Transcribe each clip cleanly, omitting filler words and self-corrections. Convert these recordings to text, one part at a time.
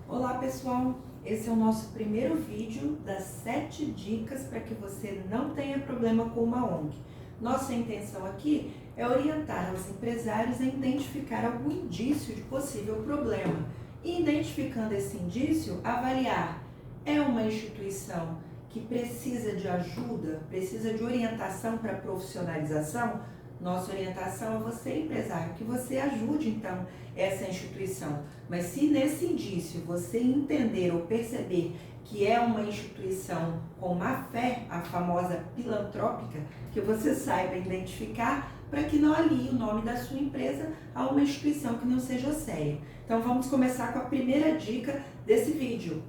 Olá pessoal, esse é o nosso primeiro vídeo das 7 dicas para que você não tenha problema com uma ONG. Nossa intenção aqui é orientar os empresários a identificar algum indício de possível problema e, identificando esse indício, avaliar: é uma instituição que precisa de ajuda, precisa de orientação para profissionalização? Nossa orientação a você, empresário, que você ajude então essa instituição. Mas se nesse indício você entender ou perceber que é uma instituição com má fé, a famosa filantrópica, que você saiba identificar para que não alie o nome da sua empresa a uma instituição que não seja séria. Então vamos começar com a primeira dica desse vídeo.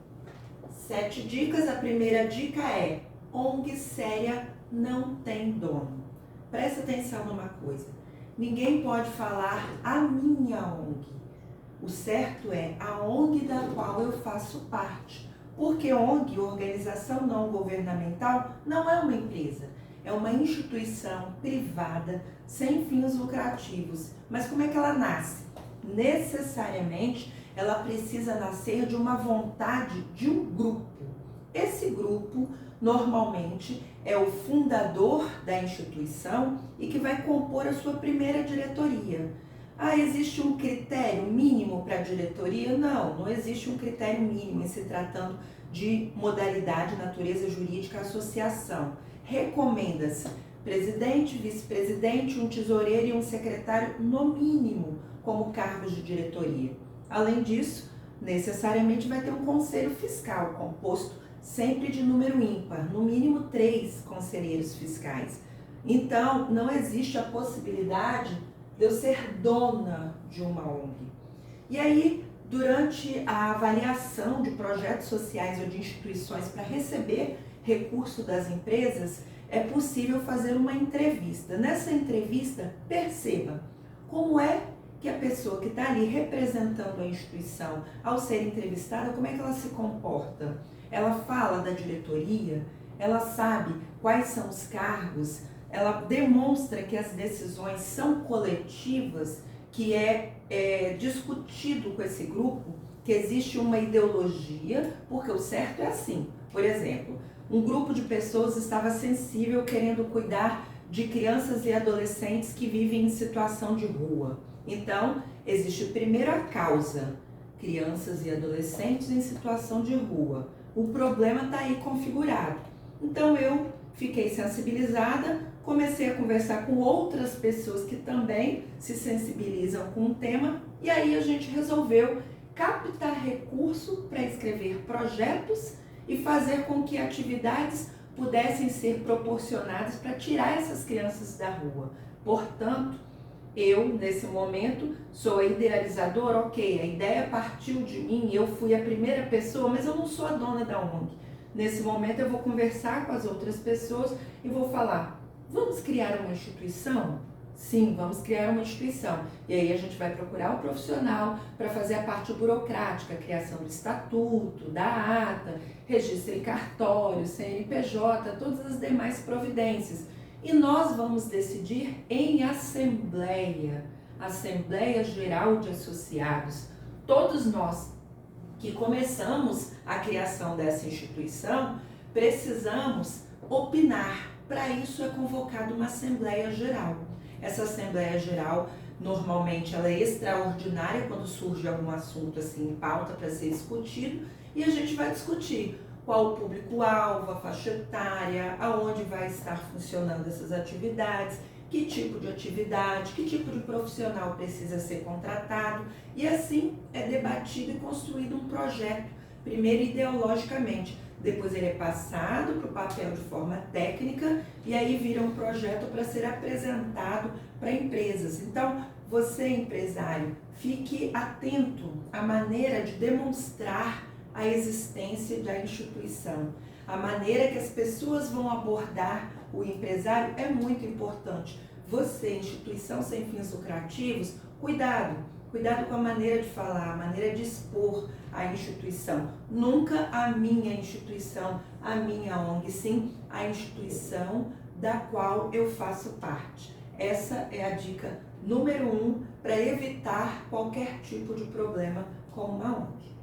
7 dicas, a primeira dica é: ONG séria não tem dono. Presta atenção numa coisa, ninguém pode falar a minha ONG. O certo é a ONG da qual eu faço parte, porque ONG, organização não governamental, não é uma empresa, é uma instituição privada sem fins lucrativos. Mas como é que ela nasce? Necessariamente ela precisa nascer de uma vontade de um grupo. Esse grupo normalmente é o fundador da instituição e que vai compor a sua primeira diretoria. Existe um critério mínimo para a diretoria? Não existe um critério mínimo em se tratando de modalidade, natureza jurídica, associação. Recomenda-se presidente, vice-presidente, um tesoureiro e um secretário, no mínimo, como cargos de diretoria. Além disso, necessariamente vai ter um conselho fiscal composto sempre de número ímpar, no mínimo 3 conselheiros fiscais. Então, não existe a possibilidade de eu ser dona de uma ONG. E aí, durante a avaliação de projetos sociais ou de instituições para receber recurso das empresas, é possível fazer uma entrevista. Nessa entrevista, perceba como é que a pessoa que está ali representando a instituição, ao ser entrevistada, como é que ela se comporta? Ela fala da diretoria, ela sabe quais são os cargos, ela demonstra que as decisões são coletivas, que é discutido com esse grupo, que existe uma ideologia, porque o certo é assim. Por exemplo, um grupo de pessoas estava sensível querendo cuidar de crianças e adolescentes que vivem em situação de rua. Então, existe primeiro a causa, crianças e adolescentes em situação de rua. O problema está aí configurado. Então eu fiquei sensibilizada, comecei a conversar com outras pessoas que também se sensibilizam com o tema e aí a gente resolveu captar recurso para escrever projetos e fazer com que atividades pudessem ser proporcionadas para tirar essas crianças da rua. Portanto, eu, nesse momento, sou a idealizadora, ok, a ideia partiu de mim, eu fui a primeira pessoa, mas eu não sou a dona da ONG. Nesse momento eu vou conversar com as outras pessoas e vou falar: vamos criar uma instituição? Sim, vamos criar uma instituição. E aí a gente vai procurar um profissional para fazer a parte burocrática, a criação do estatuto, da ata, registro em cartório, CNPJ, todas as demais providências. E nós vamos decidir em assembleia, Assembleia Geral de Associados. Todos nós que começamos a criação dessa instituição precisamos opinar. Para isso é convocada uma Assembleia Geral. Essa Assembleia Geral, normalmente, ela é extraordinária quando surge algum assunto assim em pauta para ser discutido e a gente vai discutir qual o público-alvo, a faixa etária, aonde vai estar funcionando essas atividades, que tipo de atividade, que tipo de profissional precisa ser contratado, e assim é debatido e construído um projeto, primeiro ideologicamente, depois ele é passado para o papel de forma técnica e aí vira um projeto para ser apresentado para empresas. Então, você, empresário, fique atento à maneira de demonstrar a existência da instituição. A maneira que as pessoas vão abordar o empresário é muito importante. Você, instituição sem fins lucrativos, cuidado com a maneira de falar, a maneira de expor a instituição. Nunca a minha instituição, a minha ONG, sim a instituição da qual eu faço parte. Essa é a dica número 1 para evitar qualquer tipo de problema com uma ONG.